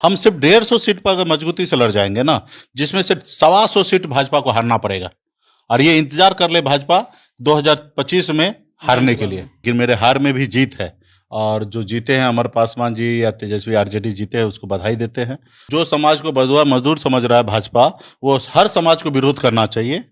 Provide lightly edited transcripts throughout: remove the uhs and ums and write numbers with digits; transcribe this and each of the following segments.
हम सिर्फ 150 सीट पर अगर मजबूती से लड़ जाएंगे ना, जिसमें से 125 सीट भाजपा को हारना पड़ेगा, और ये इंतजार कर ले भाजपा 2025 में हारने के लिए। लेकिन मेरे हार में भी जीत है, और जो जीते हैं अमर पासवान जी या तेजस्वी आरजेडी जीते हैं, उसको बधाई देते हैं। जो समाज को बदुआ मजदूर समझ रहा है भाजपा, वो हर समाज को विरोध करना चाहिए,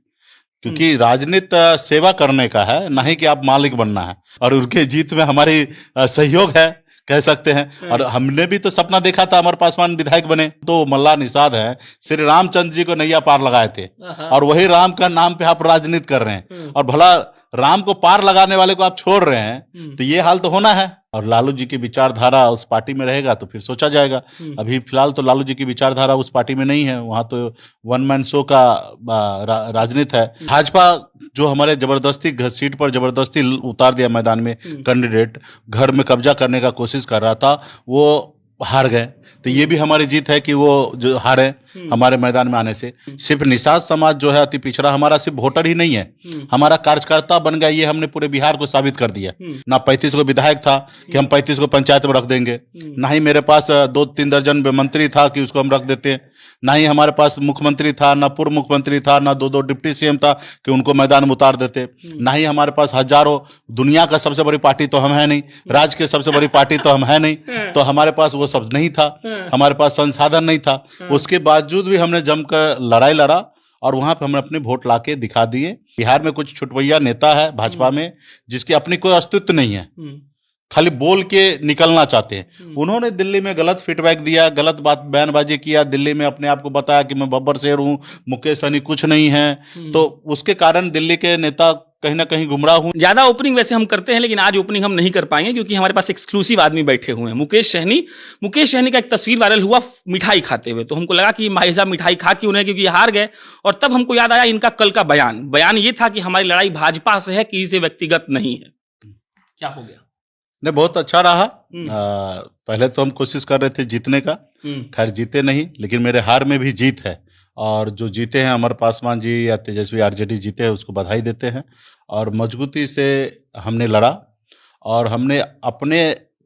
क्योंकि राजनीति सेवा करने का है, ना ही कि आप मालिक बनना है। और उनके जीत में हमारी सहयोग है, कह सकते हैं। और हमने भी तो सपना देखा था अमर पासवान विधायक बने, तो मल्ला निषाद है, श्री रामचंद्र जी को नैया पार लगाए थे, और वही राम का नाम पे आप राजनीति कर रहे हैं, और भला राम को पार लगाने वाले को आप छोड़ रहे हैं, तो ये हाल तो होना है। और लालू जी की विचारधारा उस पार्टी में रहेगा तो फिर सोचा जाएगा। अभी फिलहाल तो लालू जी की विचारधारा उस पार्टी में नहीं है, वहां तो वन मैन शो का राजनीति है। भाजपा जो हमारे जबरदस्ती सीट पर जबरदस्ती उतार दिया मैदान में कैंडिडेट, घर में कब्जा करने का कोशिश कर रहा था, वो हार गए। तो ये भी हमारी जीत है कि वो जो हारे हमारे मैदान में आने से। सिर्फ निषाद समाज जो है अति पिछड़ा, हमारा सिर्फ वोटर ही नहीं है, हमारा कार्यकर्ता बन गया, ये हमने पूरे बिहार को साबित कर दिया। ना 35 को विधायक था कि हम 35 को पंचायत में रख देंगे, ना ही मेरे पास 2-3 दर्जन मंत्री था कि उसको हम रख देते, ना ही हमारे पास मुख्यमंत्री था, ना पूर्व मुख्यमंत्री था, ना 2-2 डिप्टी सीएम था कि उनको मैदान में उतार देते, ना ही हमारे पास हजारों, दुनिया का सबसे बड़ी पार्टी तो हम है नहीं, राज्य की सबसे बड़ी पार्टी तो हम है नहीं, तो हमारे पास वो सब नहीं था, हमारे पास संसाधन नहीं था। उसके बावजूद भी हमने जमकर लड़ाई लड़ा, और वहां पे हमने अपने वोट लाके दिखा दिए। बिहार में कुछ छुटवैया नेता है भाजपा में, जिसकी अपनी कोई अस्तित्व नहीं है, खाली बोल के निकलना चाहते हैं। उन्होंने दिल्ली में गलत फीडबैक दिया, गलत बात बयानबाजी किया, दिल्ली में अपने आप को बताया कि मैं बब्बर शेर हूं, मुकेश सहनी कुछ नहीं है, तो उसके कारण दिल्ली के नेता कहीं ना कहीं गुमराह हुए। ज्यादा ओपनिंग वैसे हम करते हैं, लेकिन आज ओपनिंग हम नहीं कर पाएंगे क्योंकि हमारे पास एक्सक्लूसिव आदमी बैठे हुए हैं। मुकेश सहनी का एक तस्वीर वायरल हुआ मिठाई खाते हुए, तो हमको लगा कि भाई साहब मिठाई खा क्यों रहे, क्योंकि हार गए। और तब हमको याद आया इनका कल का बयान ये था कि हमारी लड़ाई भाजपा से है, किसी से व्यक्तिगत नहीं है। क्या हो गया? नहीं, बहुत अच्छा रहा। पहले तो हम कोशिश कर रहे थे जीतने का, खैर जीते नहीं, लेकिन मेरे हार में भी जीत है। और जो जीते हैं अमर पासवान जी या तेजस्वी आरजेडी जीते हैं, उसको बधाई देते हैं। और मजबूती से हमने लड़ा, और हमने अपने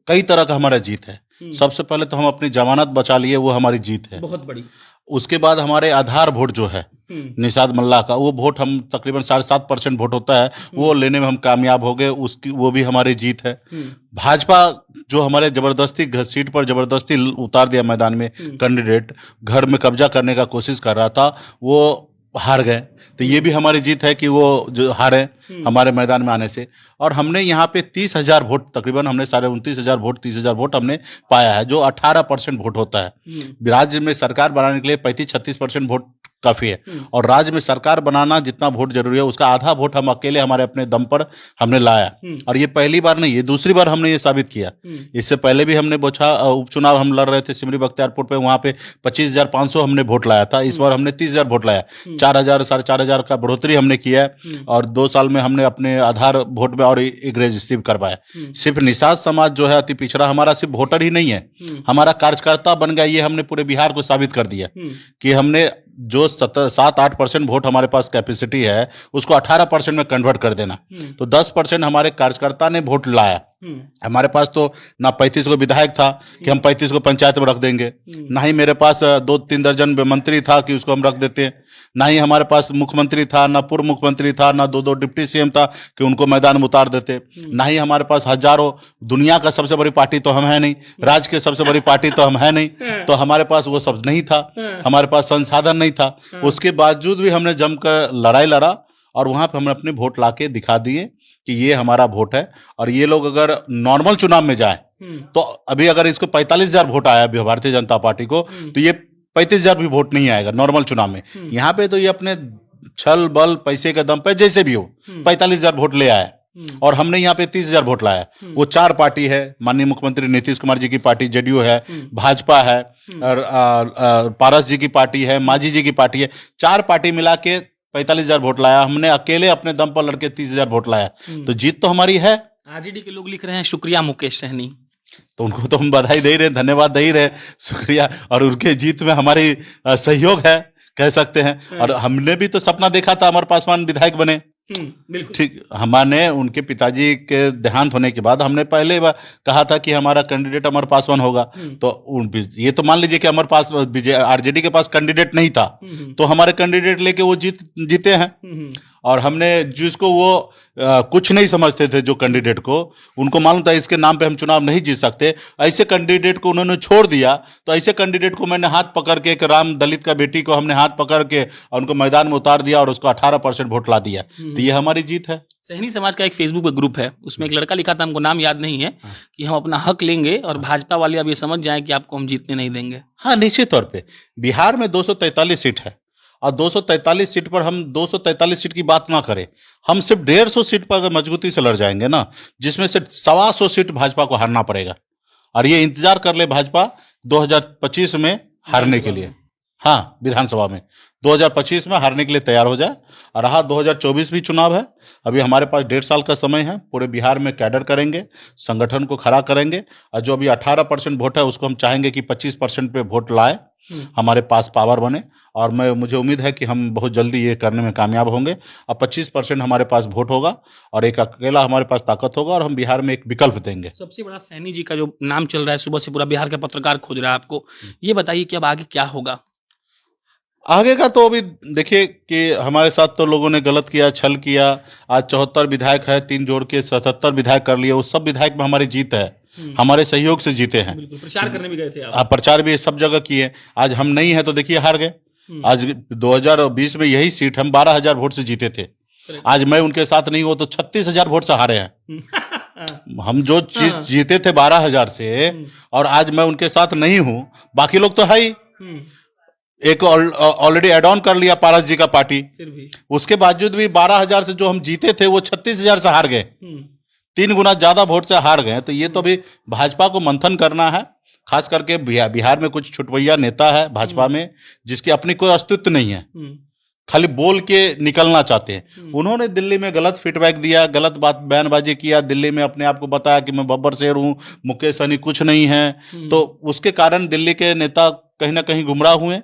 कई तरह का हमारा जीत है। सबसे पहले तो हम अपनी जमानत बचा लिए, वो हमारी जीत है, बहुत बड़ी। उसके बाद हमारे आधार वोट जो है निषाद मल्ला का, वो वोट हम तकरीबन 7.5% वोट होता है, वो लेने में हम कामयाब हो गए, उसकी वो भी हमारी जीत है। भाजपा जो हमारे जबरदस्ती सीट पर जबरदस्ती उतार दिया मैदान में कैंडिडेट, घर में कब्जा करने का कोशिश कर रहा था, वो हार गए। तो ये भी हमारी जीत है कि वो जो हारे हमारे मैदान में आने से। और हमने यहाँ पे 30,000 वोट, तकरीबन हमने 29,500 वोट, 30,000 वोट हमने पाया है, जो 18% वोट होता है। राज्य में सरकार बनाने के लिए 35-36% वोट काफी है, और राज्य में सरकार बनाना जितना वोट जरूरी है, उसका आधा वोट हम अकेले हमारे अपने दम पर हमने लाया। और ये पहली बार नहीं, ये दूसरी बार हमने ये साबित किया। इससे पहले भी हमने उपचुनाव हम लड़ रहे थे सिमरी बख्तियारपुर पे, वहां पे 25,500 हमने वोट लाया था। इस बार हमने 30,000 वोट लाया, 4,000 4,500 का बढ़ोतरी हमने किया है। और 2 साल में हमने अपने आधार वोट में और एक रिसीव करवाया। सिर्फ निषाद समाज जो है अति पिछड़ा, हमारा सिर्फ वोटर ही नहीं है, हमारा कार्यकर्ता बन गया, ये हमने पूरे बिहार को साबित कर दिया कि हमने जो 7-8% वोट हमारे पास कैपेसिटी है, उसको 18% में कन्वर्ट कर देना। तो 10% हमारे कार्यकर्ता ने वोट लाया। हमारे पास तो ना 35 को विधायक था कि हम 35 को पंचायत में रख देंगे, ना ही मेरे पास 2-3 दर्जन मंत्री था कि उसको हम रख देते, ना ही हमारे पास मुख्यमंत्री था, ना पूर्व मुख्यमंत्री था, ना 2-2 डिप्टी सीएम था कि उनको मैदान में उतार देते, ना ही हमारे पास हजारों, दुनिया का सबसे बड़ी पार्टी तो हम है नहीं, राज्य की सबसे बड़ी पार्टी तो हम है नहीं, तो हमारे पास वो सब नहीं था, हमारे पास संसाधन नहीं था। उसके बावजूद भी हमने जमकर लड़ाई लड़ा, और वहां पे हमने अपने वोट लाके दिखा दिए कि ये हमारा वोट है। और ये लोग अगर नॉर्मल चुनाव में जाए, तो अभी अगर इसको 45,000 वोट आया भारतीय जनता पार्टी को, तो ये 35,000 भी वोट नहीं आएगा नॉर्मल चुनाव में। यहाँ पे तो ये अपने छल बल पैसे के दम पे जैसे भी हो 45,000 वोट ले आया, और हमने यहाँ पे 30,000 वोट लाया। वो 4 पार्टी है, माननीय मुख्यमंत्री नीतीश कुमार जी की पार्टी जेडीयू है, भाजपा है, और पारस जी की पार्टी है, मांझी जी की पार्टी है, 4 पार्टी मिला के 45,000 वोट लाया। हमने अकेले अपने दम पर लड़के 30,000 वोट लाया, तो जीत तो हमारी है। आरजेडी के लोग लिख रहे हैं शुक्रिया मुकेश सहनी, तो उनको तो हम बधाई दे रहे हैं, धन्यवाद दे रहे हैं, शुक्रिया। और उनके जीत में हमारी सहयोग है, कह सकते हैं। और हमने भी तो सपना देखा था अमर पासवान विधायक बने, बिल्कुल। ठीक, हमने उनके पिताजी के देहांत होने के बाद हमने पहले बार कहा था कि हमारा कैंडिडेट अमर पासवान होगा। तो ये तो मान लीजिए कि अमर पास आरजेडी के पास कैंडिडेट नहीं था, तो हमारे कैंडिडेट लेके वो जीते हैं। और हमने जिसको वो कुछ नहीं समझते थे, जो कैंडिडेट को उनको मालूम था इसके नाम पे हम चुनाव नहीं जीत सकते, ऐसे कैंडिडेट को उन्होंने छोड़ दिया। तो ऐसे कैंडिडेट को मैंने हाथ पकड़ के, एक राम दलित का बेटी को हमने हाथ पकड़ के और उनको मैदान में उतार दिया और उसको 18% वोट ला दिया। तो ये हमारी जीत है। सहनी समाज का एक फेसबुक पे ग्रुप है, उसमें एक लड़का लिखा था, हमको नाम याद नहीं है, कि हम अपना हक लेंगे और भाजपा वाले अब ये समझ जाएं कि आपको हम जीतने नहीं देंगे। हाँ, निश्चित तौर पे बिहार में 243 सीट है और 243 सीट पर हम 243 सीट की बात ना करें, हम सिर्फ 150 सीट पर अगर मजबूती से लड़ जाएंगे ना, जिसमें से 125 सीट भाजपा को हारना पड़ेगा। और ये इंतजार कर ले भाजपा 2025 में हारने के लिए। हाँ, विधानसभा में 2025 में हारने के लिए तैयार हो जाए। और रहा 2024 भी चुनाव है, अभी हमारे पास 1.5 साल का समय है। पूरे बिहार में कैडर करेंगे, संगठन को खड़ा करेंगे और जो अभी 18% वोट है उसको हम चाहेंगे कि 25% पे वोट लाए, हमारे पास पावर बने। और मुझे उम्मीद है कि हम बहुत जल्दी ये करने में कामयाब होंगे। अब 25% हमारे पास वोट होगा और एक अकेला हमारे पास ताकत होगा और हम बिहार में एक विकल्प देंगे। सबसे बड़ा सैनी जी का जो नाम चल रहा है, सुबह से पूरा बिहार का पत्रकार खोज रहा है आपको, ये बताइए कि अब आगे क्या होगा? आगे का तो अभी देखिए कि हमारे साथ तो लोगों ने गलत किया, छल किया। आज 74 विधायक है, 3 जोड़ के 77 विधायक कर लिए। उस सब विधायक में हमारी जीत है, हमारे सहयोग से जीते हैं। बिल्कुल, प्रचार करने भी गए थे आप। प्रचार भी सब जगह किए। आज हम नहीं है तो देखिए हार गए। आज 2020 में यही सीट हम 12,000 वोट से जीते थे। आज मैं उनके साथ नहीं हूं तो 36,000 वोट से हारे हैं। हम जो चीज जीते थे 12,000 से, और आज मैं उनके साथ नहीं हूं, बाकी लोग तो है ही। एक ऑलरेडी एड ऑन कर लिया पारस जी का पार्टी, फिर भी उसके बावजूद भी 12,000 से जो हम जीते थे वो 36,000 से हार गए। 3 गुना ज्यादा वोट से हार गए। तो ये तो अभी भाजपा को मंथन करना है। खास करके बिहार में कुछ छुटवैया नेता है भाजपा में, जिसकी अपनी कोई अस्तित्व नहीं है, खाली बोल के निकलना चाहते हैं। उन्होंने दिल्ली में गलत फीडबैक दिया, गलत बात बयानबाजी किया, दिल्ली में अपने आप को बताया कि मैं बब्बर शेर हूं, मुकेश सहनी कुछ नहीं है। तो उसके कारण दिल्ली के नेता कहीं ना कहीं गुमराह हुए।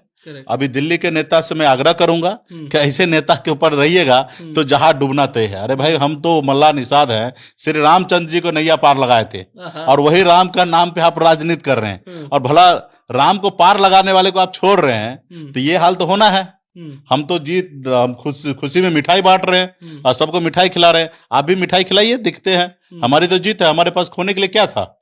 अभी दिल्ली के नेता से मैं आग्रह करूंगा कि ऐसे नेता के ऊपर रहिएगा तो जहाज डूबना तय है। अरे भाई, हम तो मल्ला निषाद हैं, श्री रामचंद्र जी को नैया पार लगाए थे और वही राम का नाम पे आप राजनीति कर रहे हैं, और भला राम को पार लगाने वाले को आप छोड़ रहे हैं। तो ये हाल तो होना है। हम तो हम खुशी में मिठाई बांट रहे हैं और सबको मिठाई खिला रहे हैं। आप भी मिठाई खिलाइए, दिखते हैं। हमारी तो जीत है, हमारे पास खोने के लिए क्या था,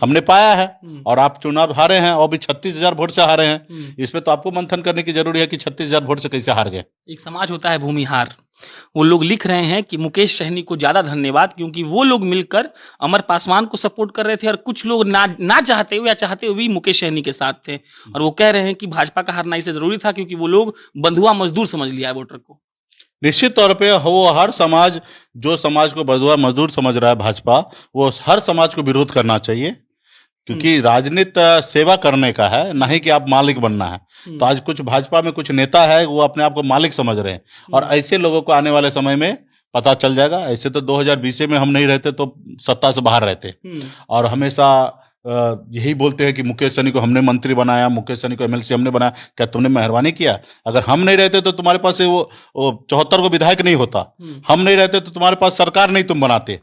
हमने पाया है। और आप चुनाव हारे हैं और भी 36,000 वोट से हारे हैं। इसमें तो आपको मंथन करने की जरूरी है कि 36,000 वोट से कैसे हार गए। एक समाज होता है भूमिहार, वो लोग लिख रहे हैं कि मुकेश सहनी को ज्यादा धन्यवाद, क्योंकि वो लोग मिलकर अमर पासवान को सपोर्ट कर रहे थे और कुछ लोग ना चाहते हुए या चाहते हुए भी मुकेश सहनी के साथ थे। और वो कह रहे हैं कि भाजपा का हारना इससे जरूरी था क्योंकि वो लोग बंधुआ मजदूर समझ लिया है वोटर को। निश्चित तौर पे वो हर समाज, जो समाज को बंधुआ मजदूर समझ रहा है भाजपा, वो हर समाज को विरोध करना चाहिए। क्योंकि राजनीति सेवा करने का है, ना ही कि आप मालिक बनना है। तो आज कुछ भाजपा में कुछ नेता है, वो अपने आप को मालिक समझ रहे हैं, और ऐसे लोगों को आने वाले समय में पता चल जाएगा। ऐसे तो 2020 में हम नहीं रहते तो सत्ता से बाहर रहते, और हमेशा यही बोलते हैं कि मुकेश सहनी को हमने मंत्री बनाया, मुकेश सहनी को एमएलसी हमने बनाया। क्या तुमने मेहरबानी किया? अगर हम नहीं रहते तो तुम्हारे पास वो 74 को विधायक नहीं होता। हम नहीं रहते तो तुम्हारे पास सरकार नहीं तुम बनाते।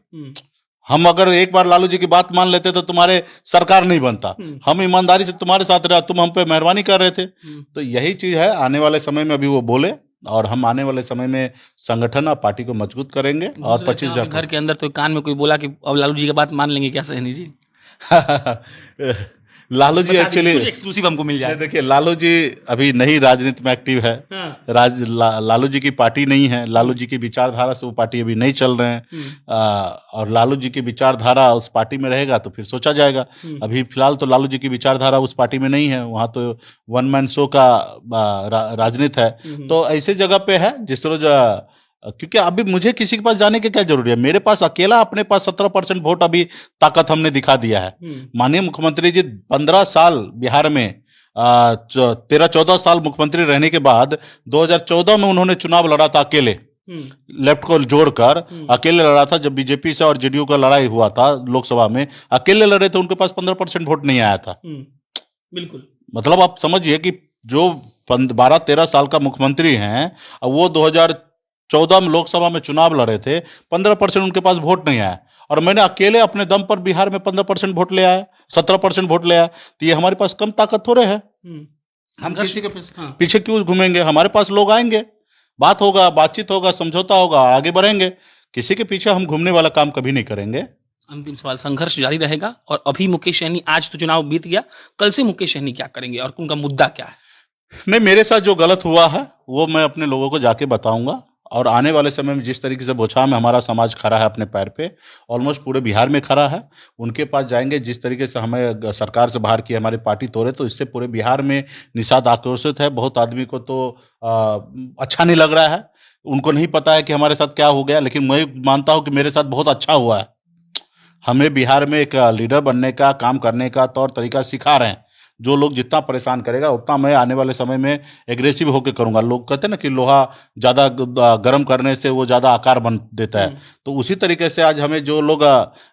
हम अगर एक बार लालू जी की बात मान लेते तो तुम्हारे सरकार नहीं बनता। हम ईमानदारी से तुम्हारे साथ रहे, तुम हम पे मेहरबानी कर रहे थे। तो यही चीज है, आने वाले समय में अभी वो बोले, और हम आने वाले समय में संगठन और पार्टी को मजबूत करेंगे। और 25,000 घर के अंदर तो कान में कोई बोला कि अब लालू जी की बात मान लेंगे क्या सहनी जी? लालू जी एक्चुअली एक्सक्लूसिव हमको मिल जाए। देखिए, लालू जी अभी नई राजनीति में एक्टिव है। लालू जी की पार्टी नहीं है, लालू जी की विचारधारा से वो पार्टी अभी नहीं चल रहे हैं। और लालू जी की विचारधारा उस पार्टी में रहेगा तो फिर सोचा जाएगा। अभी फिलहाल तो लालू जी की विचारधारा उस पार्टी में नहीं है, वहां तो वन मैन शो का राजनीति है। तो ऐसे जगह पे है जिस रोज, क्योंकि अभी मुझे किसी के पास जाने की क्या जरूरी है। मेरे पास अकेला, अपने पास 17% वोट अभी ताकत हमने दिखा दिया है। माननीय मुख्यमंत्री जी 15 साल बिहार में 13-14 साल मुख्यमंत्री रहने के बाद 2014 में उन्होंने चुनाव लड़ा था अकेले, लेफ्ट को जोड़कर अकेले लड़ा था। जब बीजेपी से और जेडीयू का लड़ाई हुआ था लोकसभा में, अकेले लड़े थे, उनके पास 15% वोट नहीं आया था। बिल्कुल, मतलब आप समझिए कि जो 12-13 साल का मुख्यमंत्री हैं, वो 14 में लोकसभा में चुनाव लड़े थे, 15% उनके पास वोट नहीं आया, और मैंने अकेले अपने दम पर बिहार में 15% वोट ले आया, 17% वोट ले आया। तो ये हमारे पास कम ताकत थोड़े है, हम किसी के पीछे क्यों घूमेंगे? हमारे पास लोग आएंगे, बात होगा, बातचीत होगा, समझौता होगा, आगे बढ़ेंगे। किसी के पीछे हम घूमने वाला काम कभी नहीं करेंगे। अंतिम सवाल, संघर्ष जारी रहेगा? और अभी मुकेश सहनी, आज तो चुनाव बीत गया, कल से मुकेश सहनी क्या करेंगे और उनका मुद्दा क्या है? नहीं, मेरे साथ जो गलत हुआ है वो मैं अपने लोगों को जाके बताऊंगा, और आने वाले समय में जिस तरीके से बोछा में हमारा समाज खड़ा है अपने पैर पे, ऑलमोस्ट पूरे बिहार में खड़ा है, उनके पास जाएंगे। जिस तरीके से हमें सरकार से बाहर की हमारी पार्टी तोड़े, तो इससे पूरे बिहार में निषाद आक्रोशित है। बहुत आदमी को तो अच्छा नहीं लग रहा है, उनको नहीं पता है कि हमारे साथ क्या हो गया, लेकिन मैं मानता हूं कि मेरे साथ बहुत अच्छा हुआ है। हमें बिहार में एक लीडर बनने का, काम करने का तौर तरीका सिखा रहे हैं। जो लोग जितना परेशान करेगा उतना मैं आने वाले समय में एग्रेसिव होकर करूंगा। लोग कहते हैं ना कि लोहा ज्यादा गर्म करने से वो ज्यादा आकार बन देता है, तो उसी तरीके से आज हमें जो लोग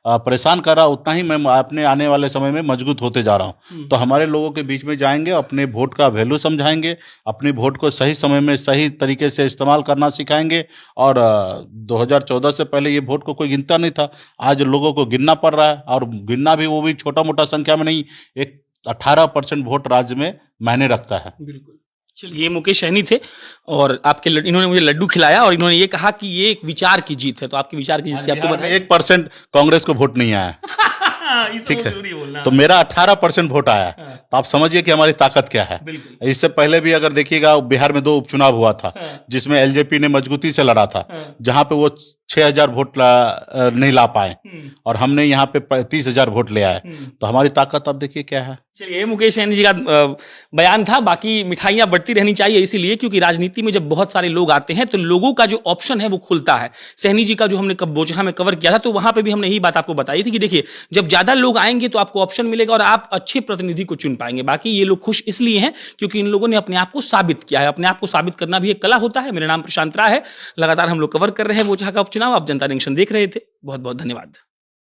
परेशान कर रहा, उतना ही मैं अपने आने वाले समय में मजबूत होते जा रहा हूं। तो हमारे लोगों के बीच में जाएंगे, अपने वोट का वैल्यू समझाएंगे, अपने वोट को सही समय में सही तरीके से इस्तेमाल करना सिखाएंगे। और 2014 से पहले ये वोट को कोई गिनता नहीं था, आज लोगों को गिनना पड़ रहा है, और गिनना भी वो भी छोटा मोटा संख्या में नहीं, एक 18% वोट राज्य में मायने रखता है। बिल्कुल। चलिए, ये मुकेश सहनी थे, और आपके इन्होंने मुझे लड्डू खिलाया, और इन्होंने ये कहा कि ये एक विचार की जीत है। तो आपकी विचार की जीत आपको बताया, 1% कांग्रेस को वोट नहीं आया। ठीक है, तो मेरा 18% वोट आया। तो आप समझिए कि हमारी ताकत क्या है। इससे पहले भी अगर देखिएगा, बिहार में 2 उपचुनाव हुआ था, जिसमें एलजेपी ने मजबूती से लड़ा था, जहां पे वो 6000 वोट नहीं ला पाए, और हमने यहाँ पे 30,000 वोट ले आए। तो हमारी ताकत अब देखिए क्या है। चलिए, मुकेश सहनी जी का बयान था। बाकी मिठाइयां बढ़ती रहनी चाहिए, इसीलिए क्योंकि राजनीति में जब बहुत सारे लोग आते हैं तो लोगों का जो ऑप्शन है वो खुलता है। सहनी जी का जो हमने बोचहा में कवर किया था, तो वहां पे भी हमने यही बात आपको बताई थी कि देखिए, जब ज्यादा लोग आएंगे तो आपको ऑप्शन मिलेगा और आप अच्छे प्रतिनिधि को चुन पाएंगे। बाकी ये लोग खुश इसलिए हैं क्योंकि इन लोगों ने अपने आप को साबित किया है। अपने आप को साबित करना भी एक कला होता है। मेरा नाम प्रशांत राय है, लगातार हम लोग कवर कर रहे हैं बोचहा का उपचुनाव। आप जनता जंक्शन देख रहे थे, बहुत बहुत धन्यवाद।